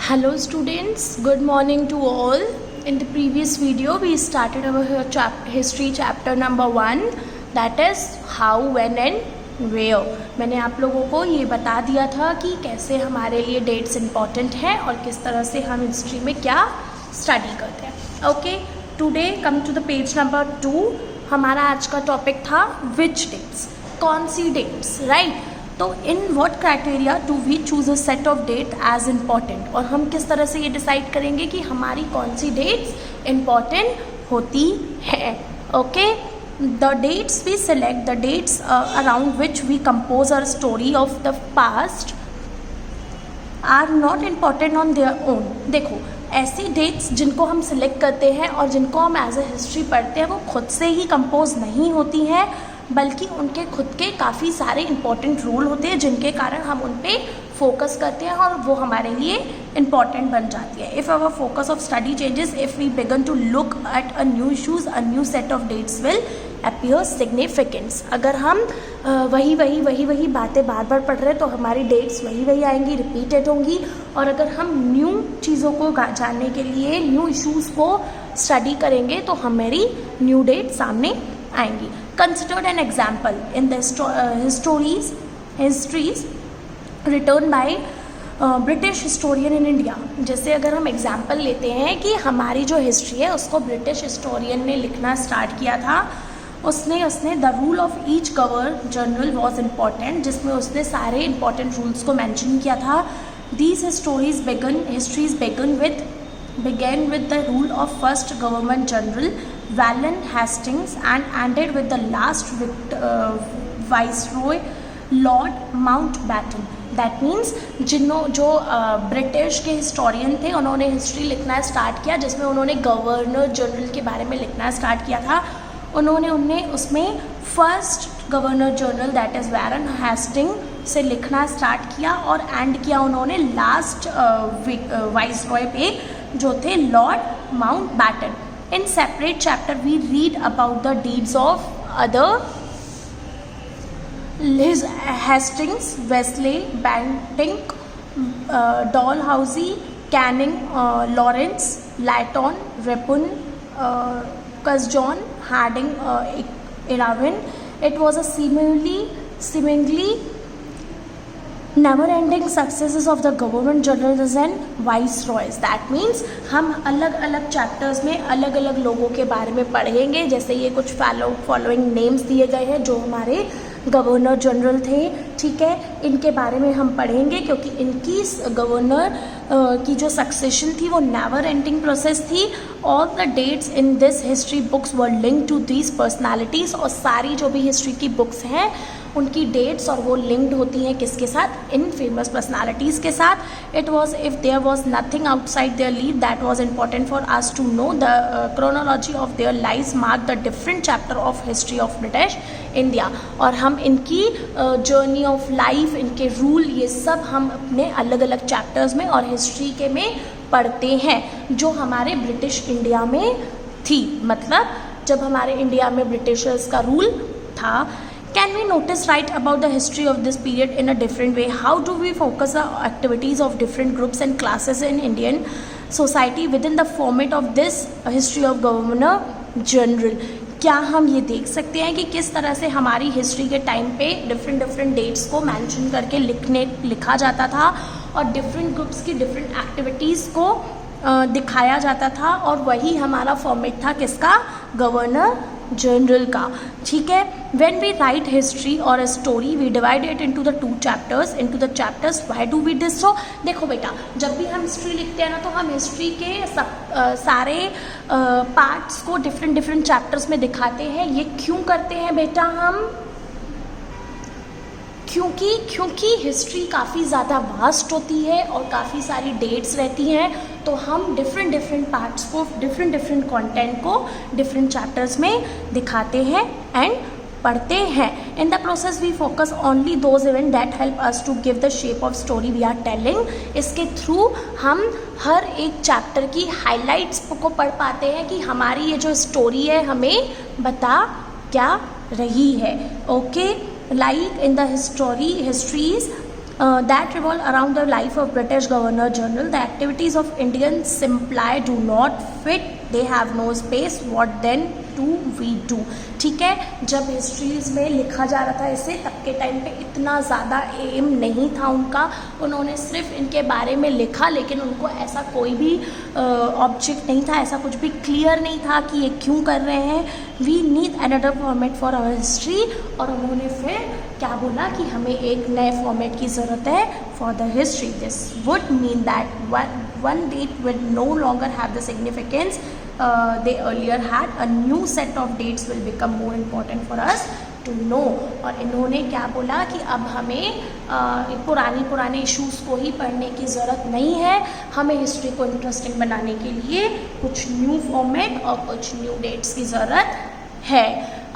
Hello students, good morning to all. In the previous video we started our history chapter number 1, that is how, when and where. मैंने आप लोगों को ये बता दिया था कि कैसे हमारे लिए डेट्स इम्पॉर्टेंट हैं और किस तरह से हम हिस्ट्री में क्या स्टडी करते हैं. Okay, today come to the page number 2. हमारा आज का टॉपिक था विच डेट्स, कौन सी डेट्स, राइट. तो in what criteria do we choose a set of date as important, और हम किस तरह से ये डिसाइड करेंगे कि हमारी कौन सी डेट्स इम्पॉर्टेंट होती है. Okay, the dates we select, the dates around which we compose our story of the past are not important on their own. देखो, ऐसी डेट्स जिनको हम सिलेक्ट करते हैं और जिनको हम एज ए हिस्ट्री पढ़ते हैं वो खुद से ही कंपोज नहीं होती हैं, बल्कि उनके खुद के काफ़ी सारे इंपॉर्टेंट रूल होते हैं जिनके कारण हम उन पे फोकस करते हैं और वो हमारे लिए इम्पॉर्टेंट बन जाती है. If our focus of study changes, if we begin to look at a new issues, a new set of dates will appear significance. अगर हम वही बातें बार बार पढ़ रहे हैं तो हमारी डेट्स वही आएंगी, रिपीटेड होंगी. और अगर हम न्यू चीज़ों को जानने के लिए न्यू इशूज़ को स्टडी करेंगे तो हमारी न्यू डेट सामने आएंगी. Considered an example in the histories written by British historian in India. जैसे अगर हम एग्जाम्पल लेते हैं कि हमारी जो हिस्ट्री है उसको ब्रिटिश हिस्टोरियन ने लिखना स्टार्ट किया था. उसने the rule of each governor general was important, जिसमें उसने सारे इंपॉर्टेंट रूल्स को मैंशन किया था. These histories began with the rule of first governor general Wallen Hastings and ended with the last viceroy Lord Mountbatten. That means जो British के historian थे उन्होंने हिस्ट्री लिखना स्टार्ट किया, जिसमें उन्होंने गवर्नर जनरल के बारे में लिखना स्टार्ट किया था. उन्होंने उसमें first governor general that is Warren Hastings से लिखना स्टार्ट किया और एंड किया उन्होंने लास्ट वाइसरॉय पे जो थे Lord Mountbatten. In separate chapter we read about the deeds of other Hastings, Wellesley, Bentinck, Dalhousie, Canning, Lawrence, Lytton, Ripon, Curzon, Hardinge, Irwin. It was a seemingly never-ending successes of the government generals and viceroys. That means हम अलग अलग chapters में अलग अलग लोगों के बारे में पढ़ेंगे. जैसे ये कुछ फॉलोइंग नेम्स दिए गए हैं जो हमारे गवर्नर जनरल थे, ठीक है. इनके बारे में हम पढ़ेंगे क्योंकि इनकी गवर्नर की जो सक्सेशन थी वो नेवर एंडिंग प्रोसेस थी. All the dates in this history books were linked to these personalities, और सारी जो भी हिस्ट्री की बुक्स हैं उनकी डेट्स और वो लिंक्ड होती हैं किसके साथ, इन फेमस पर्सनालिटीज़ के साथ. It was if there was nothing outside their live that was important for us to know. The chronology of their lives mark the different chapter of history of British India. और हम इनकी journey of life, इनके rule, ये सब हम अपने अलग अलग चैप्टर्स में और हिस्ट्री के में पढ़ते हैं जो हमारे ब्रिटिश इंडिया में थी. मतलब जब हमारे इंडिया में ब्रिटिशर्स का रूल था. Can we notice right about the history of this period in a different way? How do we focus the activities of different groups and classes in Indian society within the format of this history of governor general? क्या हम ये देख सकते हैं कि किस तरह से हमारी हिस्ट्री के टाइम पे डिफरेंट डेट्स को मेंशन करके लिखा जाता था और डिफरेंट ग्रुप्स की डिफरेंट एक्टिविटीज़ को दिखाया जाता था, और वही हमारा फॉर्मेट था किसका, गवर्नर जनरल का, ठीक है. व्हेन वी राइट हिस्ट्री और a story we divide it into the two chapters. Why do we this so? देखो बेटा, जब भी हम हिस्ट्री लिखते हैं ना तो हम हिस्ट्री के सारे पार्ट्स को डिफरेंट चैप्टर्स में दिखाते हैं. ये क्यों करते हैं बेटा हम? क्योंकि हिस्ट्री काफ़ी ज़्यादा वास्ट होती है और काफ़ी सारी डेट्स रहती हैं, तो हम डिफरेंट पार्ट्स को, डिफरेंट कंटेंट को डिफरेंट चैप्टर्स में दिखाते हैं एंड पढ़ते हैं. In the process we focus only those event that help us to give the shape of story we are telling. इसके थ्रू हम हर एक चैप्टर की हाइलाइट्स को पढ़ पाते हैं कि हमारी ये जो स्टोरी है हमें बता क्या रही है. Okay, like in the histories that revolve around the life of British Governor General. The activities of Indian simply do not fit. They have no space. What then do we do? ठीक है, जब histories में लिखा जा रहा था इसे, तब के टाइम पे इतना ज़्यादा एम नहीं था उनका, उन्होंने सिर्फ इनके बारे में लिखा, लेकिन उनको ऐसा कोई भी ऑब्जेक्ट नहीं था, ऐसा कुछ भी क्लियर नहीं था कि ये क्यों कर रहे हैं. We need another format for our history. और उन्होंने फिर क्या बोला कि हमें एक नए फॉर्मेट की ज़रूरत है for the history. This would mean that one date will no longer have the significance they earlier had. A new set of dates will become more important for us to know. और इन्होंने क्या बोला कि अब हमें पुराने issues को ही पढ़ने की ज़रूरत नहीं है, हमें हिस्ट्री को इंटरेस्टिंग बनाने के लिए कुछ न्यू फॉर्मेट और कुछ न्यू डेट्स की ज़रूरत है.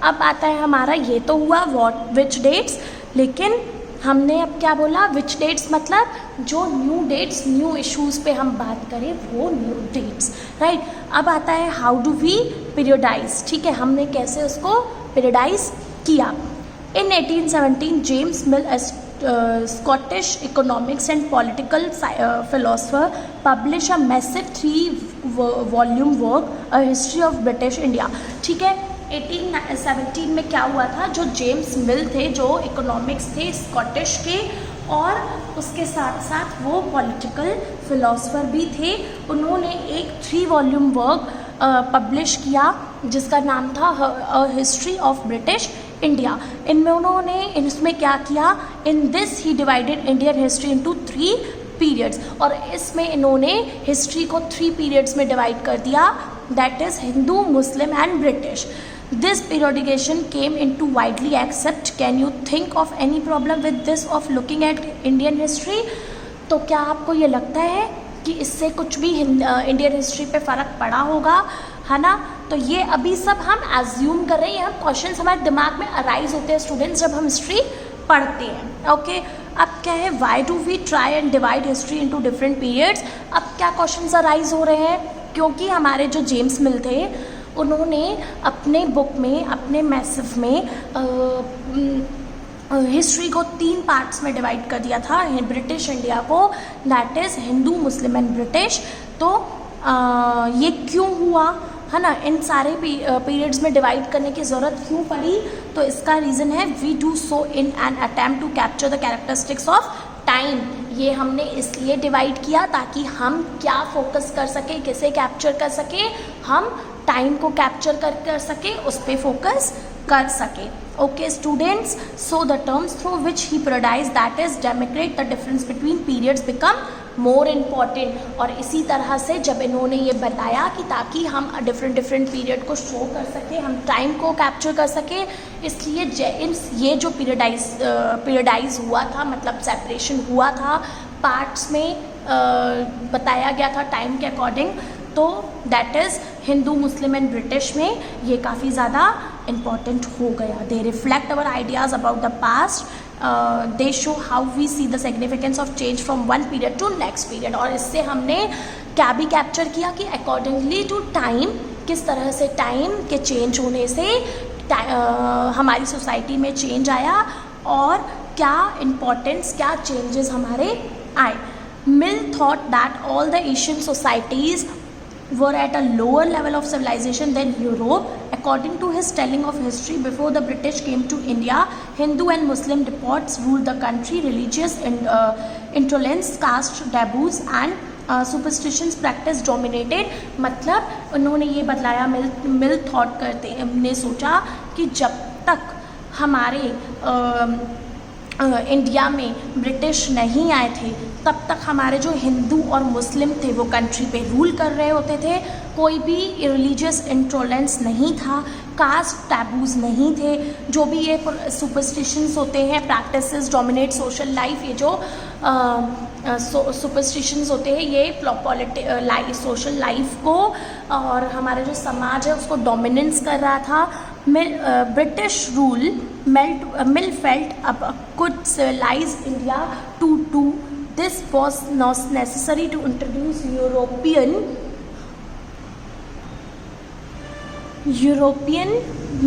अब आता है हमारा, ये तो हुआ विच डेट्स, लेकिन हमने अब क्या बोला, विच डेट्स मतलब जो न्यू डेट्स, न्यू इश्यूज़ पे हम बात करें वो न्यू डेट्स, राइट. अब आता है हाउ डू वी पीरियडाइज. ठीक है, हमने कैसे उसको पीरियडाइज किया. इन 1817 James mill Scottish economics and political philosopher publish a massive 3 volume work a history of British India. ठीक है, 1817 में क्या हुआ था, जो जेम्स मिल थे, जो इकोनॉमिक्स थे स्कॉटिश के, और उसके साथ साथ वो पॉलिटिकल फिलोसफर भी थे, उन्होंने एक 3 वॉल्यूम वर्क पब्लिश किया जिसका नाम था a history of British India. इनमें उन्होंने इसमें क्या किया, in this he divided Indian history into 3 periods. और इसमें इन्होंने हिस्ट्री को 3 पीरियड्स में डिवाइड कर दिया, that is Hindu, Muslim and British. This periodization came into widely accept. Can you think of any problem with this of looking at Indian history? तो क्या आपको ये लगता है कि इससे कुछ भी इंडियन हिस्ट्री पे फ़र्क पड़ा होगा, है ना. तो ये अभी सब हम एज्यूम कर रहे हैं, हम क्वेश्चंस हमारे दिमाग में अराइज होते हैं स्टूडेंट्स जब हम हिस्ट्री पढ़ते हैं. ओके, अब क्या है, why do we try and divide history into different periods. अब क्या क्वेश्चंस अराइज हो रहे हैं, क्योंकि हमारे जो जेम्स मिल थे, उन्होंने अपने बुक में, अपने मैसिव में हिस्ट्री को 3 पार्ट्स में डिवाइड कर दिया था, ब्रिटिश इंडिया को, that is Hindu, Muslim and British. तो ये क्यों हुआ, है ना, इन सारे पीरियड्स में डिवाइड करने की ज़रूरत क्यों पड़ी. तो इसका रीज़न है, we do so in an attempt to capture the characteristics of time. ये हमने इसलिए डिवाइड किया ताकि हम क्या फोकस कर सकें, किसे कैप्चर कर सकें, हम टाइम को कैप्चर कर सके, उस पर फोकस कर सके. Okay students, so the terms through which he periodises, that is demarcate the difference between periods become more important. और इसी तरह से जब इन्होंने ये बताया कि ताकि हम डिफरेंट पीरियड को शो कर सकें, हम टाइम को कैप्चर कर सकें, इसलिए ये जो पीरियडाइज हुआ था, मतलब सेपरेशन हुआ था, पार्ट्स में बताया गया था टाइम के अकॉर्डिंग. तो that is Hindu, Muslim and British में ये काफ़ी ज़्यादा इम्पॉर्टेंट हो गया. They reflect our ideas about the past, they show how we see the significance of change from one period to next period. और इससे हमने क्या भी कैप्चर किया कि अकॉर्डिंगली टू टाइम, किस तरह से टाइम के चेंज होने से हमारी सोसाइटी में चेंज आया और क्या इम्पोर्टेंस, क्या चेंजेस हमारे आए. Mill thought that all the Asian societies were at a lower level of civilization than Europe. According to his telling of history, before the British came to India, Hindu and Muslim depots ruled the country. Religious intolerance, caste taboos and superstitions practice dominated. मतलब उन्होंने ये बतलाया, मिल thought करते हमने सोचा कि जब तक हमारे इंडिया में ब्रिटिश नहीं आए थे, तब तक हमारे जो हिंदू और मुस्लिम थे वो कंट्री पे रूल कर रहे होते थे. कोई भी रिलीजियस इंटॉलरेंस नहीं था, कास्ट टैबूज़ नहीं थे, जो भी ये सुपरस्टिशंस होते हैं, प्रैक्टिसेस डोमिनेट सोशल लाइफ. ये जो सुपरस्टिशंस होते हैं ये सोशल लाइफ को और हमारे जो समाज है उसको डोमिनेंस कर रहा था. British rule Mill felt could civilize India to this was not necessary to introduce European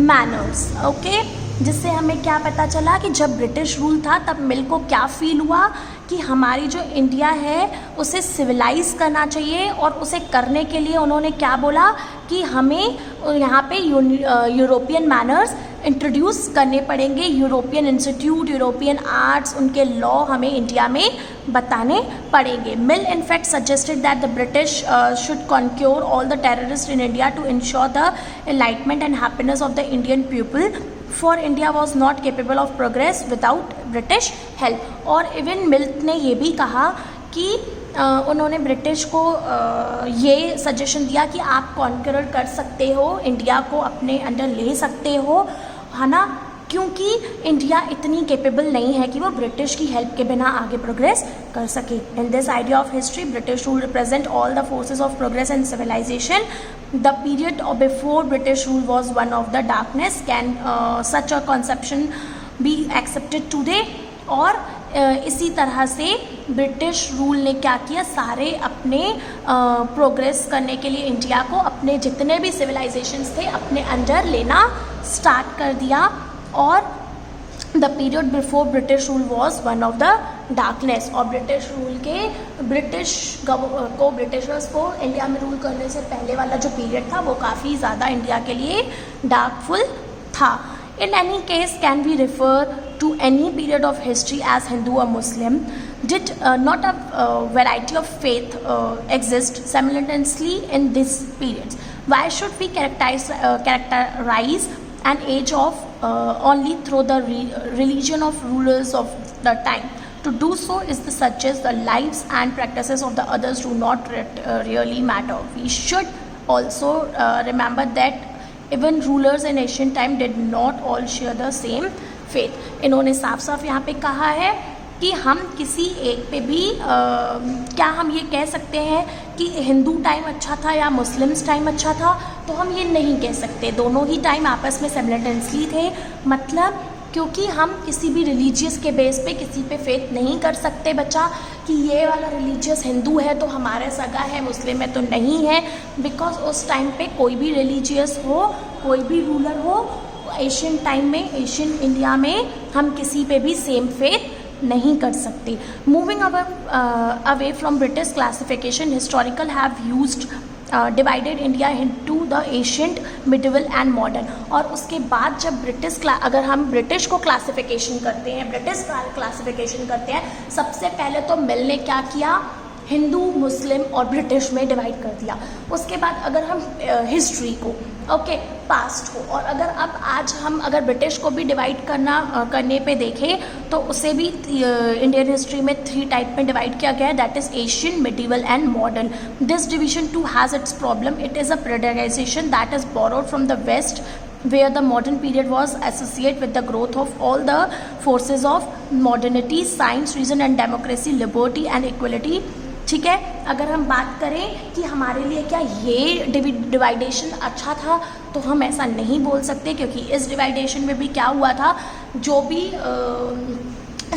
manners. Okay, जिससे हमें क्या पता चला कि जब ब्रिटिश रूल था तब मिल को क्या फील हुआ कि हमारी जो इंडिया है उसे सिविलाइज करना चाहिए, और उसे करने के लिए उन्होंने क्या बोला कि हमें यहाँ पे यूरोपियन मैनर्स इंट्रोड्यूस करने पड़ेंगे, यूरोपियन इंस्टीट्यूट, यूरोपियन आर्ट्स, उनके लॉ हमें इंडिया में बताने पड़ेंगे। Mill in fact suggested that the British should conquer all the टेररिस्ट in India to ensure the enlightenment and happiness of the Indian people, for India was not capable of progress without British help. और even Mill ने ये भी कहा कि उन्होंने British को ये सजेशन दिया कि आप कॉन्करर कर सकते हो, इंडिया को अपने अंडर ले सकते हो, है ना, क्योंकि इंडिया इतनी कैपेबल नहीं है कि वो ब्रिटिश की हेल्प के बिना आगे प्रोग्रेस कर सके। In this idea of history British rule represent all the forces of progress and civilisation. The period before British rule was one of the darkness. Can such a conception be accepted today? और इसी तरह से British rule ने क्या किया, सारे अपने progress करने के लिए इंडिया को अपने जितने भी सिविलाइजेशंस थे अपने अंडर लेना स्टार्ट कर दिया। और the period before British rule was one of the darkness. और ब्रिटिश रूल के ब्रिटिशर्स को इंडिया में रूल करने से पहले वाला जो पीरियड था वो काफ़ी ज़्यादा इंडिया के लिए डार्कफुल था। In any case, can we refer to any period of history as Hindu or Muslim? Did not a variety of faith exist simultaneously in these periods? Why should we characterize an age of only through the religion of rulers of the time? To do so is to suggest the lives and practices of the others do not really matter. We should also remember that even rulers in ancient time did not all share the same faith. इन्होंने साफ साफ यहाँ पे कहा है कि हम किसी एक पे भी क्या हम ये कह सकते हैं कि हिंदू टाइम अच्छा था या मुस्लिम्स टाइम अच्छा था, तो हम ये नहीं कह सकते। दोनों ही टाइम आपस में सिमिलटेनियसली थे। मतलब क्योंकि हम किसी भी रिलीजियस के बेस पे किसी पे फेथ नहीं कर सकते बच्चा कि ये वाला रिलीजियस हिंदू है तो हमारे सगा है, मुस्लिम है तो नहीं है। बिकॉज उस टाइम पे कोई भी रिलीजियस हो, कोई भी रूलर हो, एशियन टाइम में, एशियन इंडिया में हम किसी पे भी सेम फेथ नहीं कर सकते। Moving away from British classification, historical have used divided India into the ancient, medieval and modern. और उसके बाद जब अगर हम ब्रिटिश को क्लासिफिकेशन करते हैं, ब्रिटिश क्लासिफिकेशन करते हैं, सबसे पहले तो मिल ने क्या किया, हिंदू, मुस्लिम और ब्रिटिश में डिवाइड कर दिया। उसके बाद अगर हम हिस्ट्री को, पास्ट को, और अगर अब आज हम अगर ब्रिटिश को भी डिवाइड करने पे देखें तो उसे भी इंडियन हिस्ट्री में 3 टाइप में डिवाइड किया गया है, that is Asian, medieval and modern. This division too has its problem. It is a periodisation that is borrowed from the West, where the modern period was associated with the growth of all the forces of modernity, science, reason and democracy, liberty and equality। ठीक है, अगर हम बात करें कि हमारे लिए क्या ये डिवाइडेशन अच्छा था, तो हम ऐसा नहीं बोल सकते, क्योंकि इस डिवाइडेशन में भी क्या हुआ था, जो भी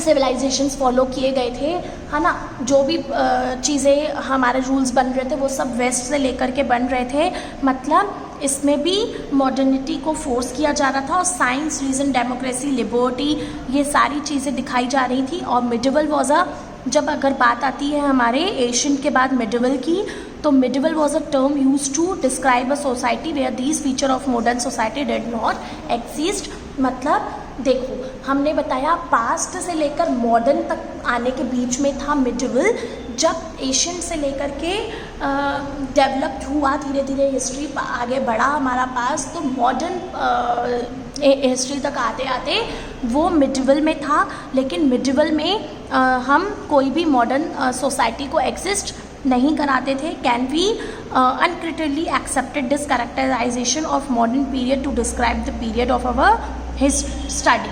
सिविलाइजेशंस फॉलो किए गए थे, है ना, जो भी चीज़ें हमारे रूल्स बन रहे थे वो सब वेस्ट से लेकर के बन रहे थे। मतलब इसमें भी मॉडर्निटी को फोर्स किया जा रहा था, और साइंस, रीज़न, डेमोक्रेसी, लिबर्टी, ये सारी चीज़ें दिखाई जा रही थी। और मिडिवल वॉज अ, जब अगर बात आती है हमारे एशियन के बाद मिडिवल की, तो medieval was a term use to describe a society where these feature of modern society did not exist. मतलब देखो, हमने बताया पास्ट से लेकर मॉडर्न तक आने के बीच में था मिडिवल। जब एशियन से लेकर के डेवलप्ड हुआ धीरे धीरे, हिस्ट्री आगे बढ़ा हमारा पास, तो मॉडर्न हिस्ट्री तक आते आते वो मिडिवल में था। लेकिन मिडिवल में हम कोई भी मॉडर्न सोसाइटी को एग्जिस्ट नहीं कराते थे। Can we uncritically accepted this characterisation of modern period to describe the period of our study,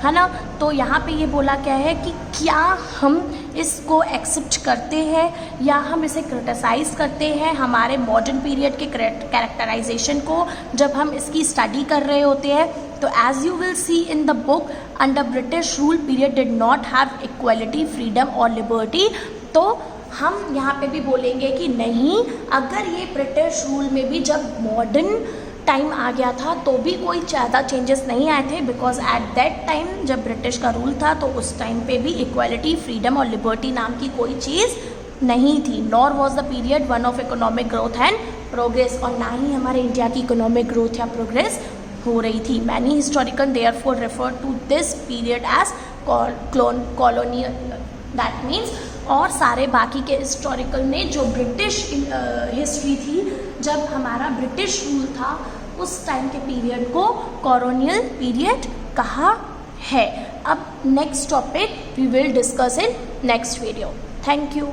है ना। तो यहाँ पे ये बोला क्या है कि क्या हम इसको एक्सेप्ट करते हैं या हम इसे क्रिटिसाइज़ करते हैं, हमारे मॉडर्न पीरियड के कैरेक्टराइजेशन को जब हम इसकी स्टडी कर रहे होते हैं। तो as you will see in the book, under British rule period did not have equality, freedom और लिबर्टी। तो हम यहाँ पे भी बोलेंगे कि नहीं, अगर ये ब्रिटिश रूल में भी जब मॉडर्न टाइम आ गया था तो भी कोई ज़्यादा चेंजेस नहीं आए थे, बिकॉज एट दैट टाइम जब ब्रिटिश का रूल था तो उस टाइम पे भी इक्वालिटी, फ्रीडम और लिबर्टी नाम की कोई चीज़ नहीं थी. Nor was the period one of economic growth and progress, और ना ही हमारे इंडिया की इकोनॉमिक ग्रोथ या प्रोग्रेस हो रही थी. Many historical therefore refer to this period as colonial, that means, और सारे बाकी के हिस्टोरिकल ने जो ब्रिटिश हिस्ट्री थी, जब हमारा ब्रिटिश रूल था उस टाइम के पीरियड को कॉलोनियल पीरियड कहा है. अब next topic we will discuss in next video. Thank you.